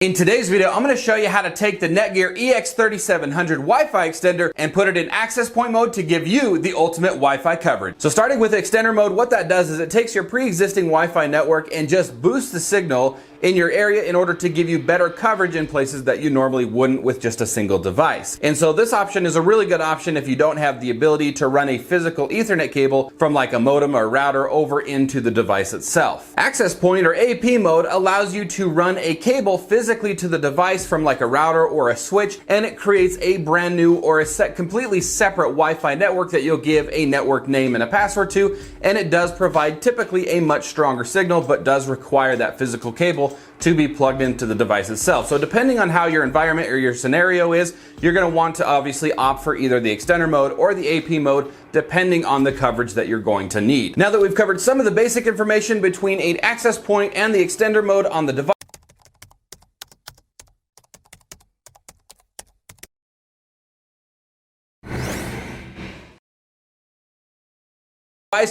In today's video, I'm going to show you how to take the Netgear EX3700 Wi-Fi extender and put it in access point mode to give you the ultimate Wi-Fi coverage. So starting with extender mode, what that does is it takes your pre-existing Wi-Fi network and just boosts the signal in your area in order to give you better coverage in places that you normally wouldn't with just a single device. And so this option is a really good option if you don't have the ability to run a physical Ethernet cable from like a modem or router over into the device itself. Access point or AP mode allows you to run a cable physically to the device from like a router or a switch, and it creates a brand new or a completely separate Wi-Fi network that you'll give a network name and a password to, and it does provide typically a much stronger signal, but does require that physical cable to be plugged into the device itself. So depending on how your environment or your scenario is, you're going to want to obviously opt for either the extender mode or the AP mode, depending on the coverage that you're going to need. Now that we've covered some of the basic information between an access point and the extender mode on the device,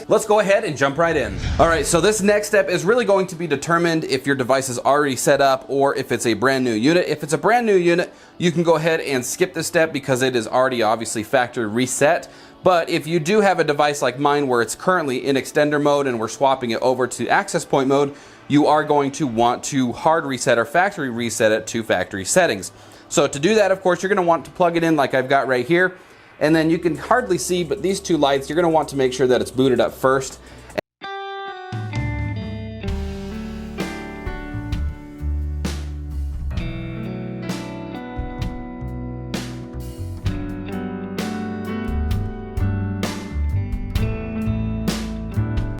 let's go ahead and jump right in. All right, so this next step is really going to be determined if your device is already set up or if it's a brand new unit. If it's a brand new unit, you can go ahead and skip this step because it is already obviously factory reset. But if you do have a device like mine where it's currently in extender mode and we're swapping it over to access point mode, you are going to want to hard reset or factory reset it to factory settings. So to do that, of course, you're going to want to plug it in like I've got right here. And then you can hardly see, but these two lights, you're going to want to make sure that it's booted up first.